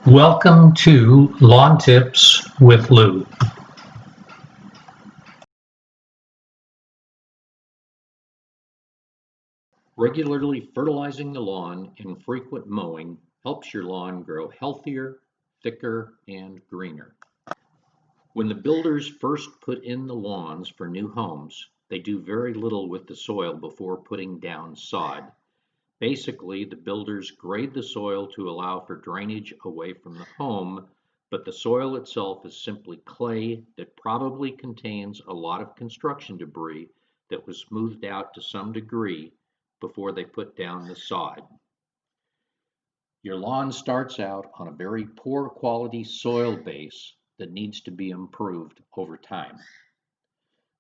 Welcome to Lawn Tips with Lou. Regularly fertilizing the lawn and frequent mowing helps your lawn grow healthier, thicker, and greener. When the builders first put in the lawns for new homes, they do very little with the soil before putting down sod. Basically, the builders grade the soil to allow for drainage away from the home, but the soil itself is simply clay that probably contains a lot of construction debris that was smoothed out to some degree before they put down the sod. Your lawn starts out on a very poor quality soil base that needs to be improved over time.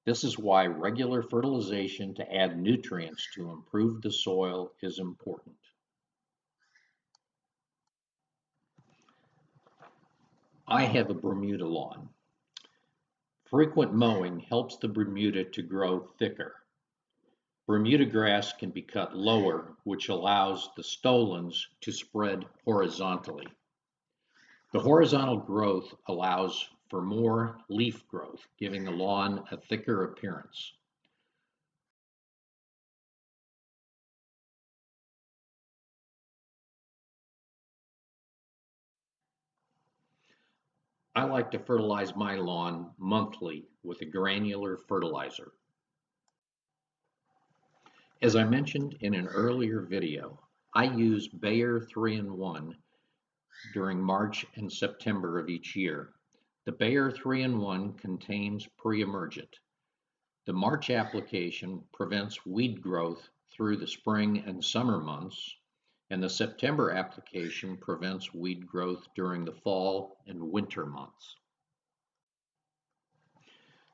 This is why regular fertilization to add nutrients to improve the soil is important. I have a Bermuda lawn. Frequent mowing helps the Bermuda to grow thicker. Bermuda grass can be cut lower, which allows the stolons to spread horizontally. The horizontal growth allows for more leaf growth, giving the lawn a thicker appearance. I like to fertilize my lawn monthly with a granular fertilizer. As I mentioned in an earlier video, I use Bayer 3-in-1 during March and September of each year. The Bayer 3-in-1 contains pre-emergent. The March application prevents weed growth through the spring and summer months, and the September application prevents weed growth during the fall and winter months.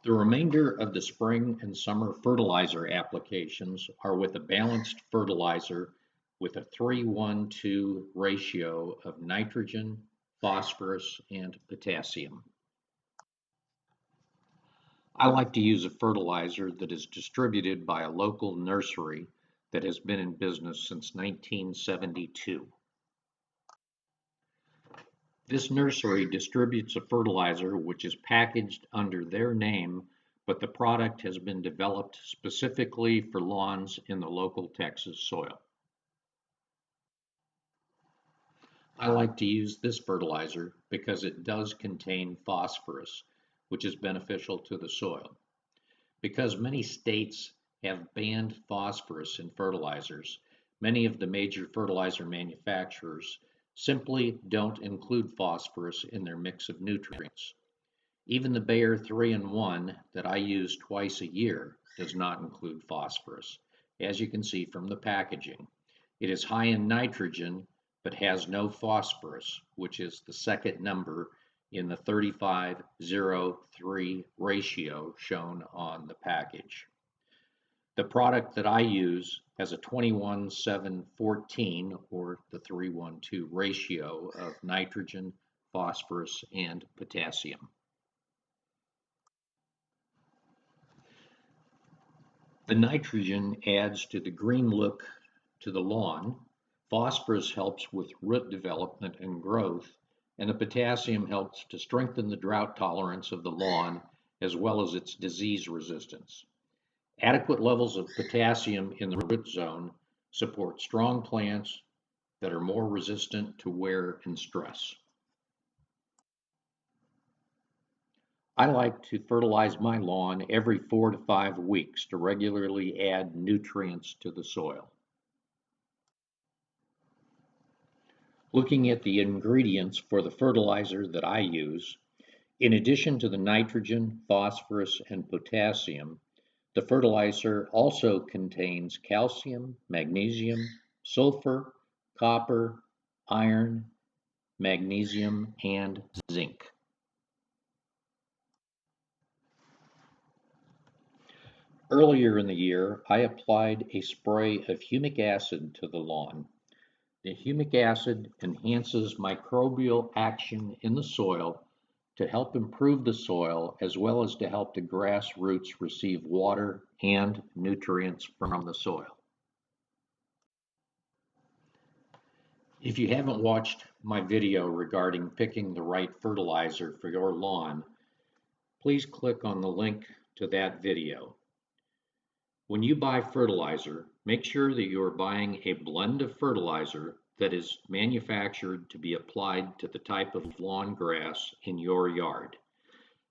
The remainder of the spring and summer fertilizer applications are with a balanced fertilizer with a 3-1-2 ratio of nitrogen, phosphorus, and potassium. I like to use a fertilizer that is distributed by a local nursery that has been in business since 1972. This nursery distributes a fertilizer which is packaged under their name, but the product has been developed specifically for lawns in the local Texas soil. I like to use this fertilizer because it does contain phosphorus, which is beneficial to the soil. Because many states have banned phosphorus in fertilizers, many of the major fertilizer manufacturers simply don't include phosphorus in their mix of nutrients. Even the Bayer 3-in-1 that I use twice a year does not include phosphorus, as you can see from the packaging. It is high in nitrogen, but has no phosphorus, which is the second number in the 35-0-3 ratio shown on the package. The product that I use has a 21-7-14 or the 3-1-2 ratio of nitrogen, phosphorus, and potassium. The nitrogen adds to the green look to the lawn, phosphorus helps with root development and growth, and the potassium helps to strengthen the drought tolerance of the lawn as well as its disease resistance. Adequate levels of potassium in the root zone support strong plants that are more resistant to wear and stress. I like to fertilize my lawn every 4 to 5 weeks to regularly add nutrients to the soil. Looking at the ingredients for the fertilizer that I use, in addition to the nitrogen, phosphorus, and potassium, the fertilizer also contains calcium, magnesium, sulfur, copper, iron, magnesium, and zinc. Earlier in the year, I applied a spray of humic acid to the lawn. The humic acid enhances microbial action in the soil to help improve the soil as well as to help the grass roots receive water and nutrients from the soil. If you haven't watched my video regarding picking the right fertilizer for your lawn, please click on the link to that video. When you buy fertilizer, make sure that you are buying a blend of fertilizer that is manufactured to be applied to the type of lawn grass in your yard.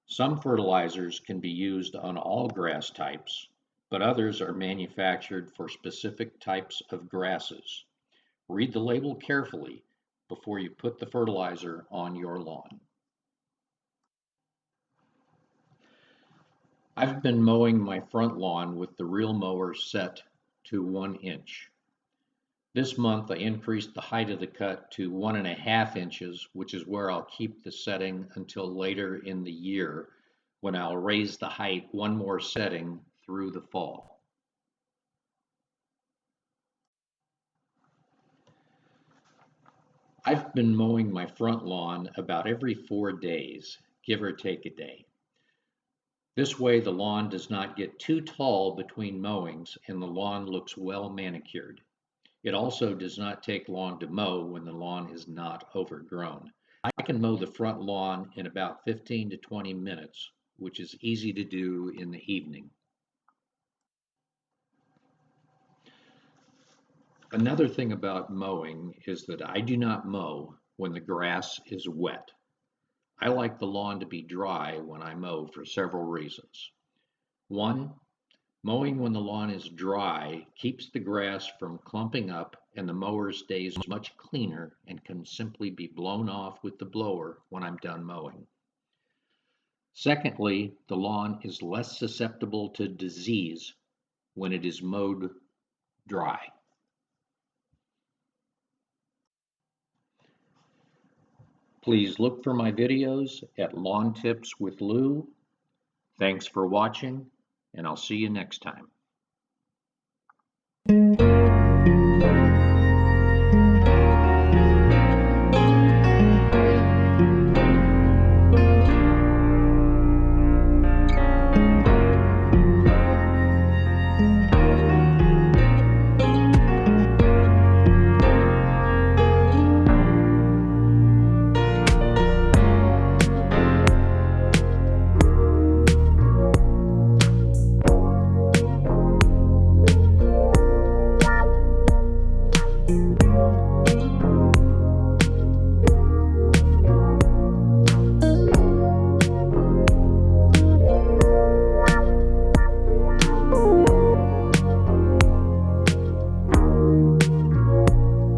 Some fertilizers can be used on all grass types, but others are manufactured for specific types of grasses. Read the label carefully before you put the fertilizer on your lawn. I've been mowing my front lawn with the reel mower set to 1 inch. This month I increased the height of the cut to 1.5 inches, which is where I'll keep the setting until later in the year, when I'll raise the height one more setting through the fall. I've been mowing my front lawn about every 4 days, give or take a day. This way the lawn does not get too tall between mowings and the lawn looks well manicured. It also does not take long to mow when the lawn is not overgrown. I can mow the front lawn in about 15 to 20 minutes, which is easy to do in the evening. Another thing about mowing is that I do not mow when the grass is wet. I like the lawn to be dry when I mow for several reasons. One, mowing when the lawn is dry keeps the grass from clumping up and the mower stays much cleaner and can simply be blown off with the blower when I'm done mowing. Secondly, the lawn is less susceptible to disease when it is mowed dry. Please look for my videos at Lawn Tips with Lou. Thanks for watching, and I'll see you next time.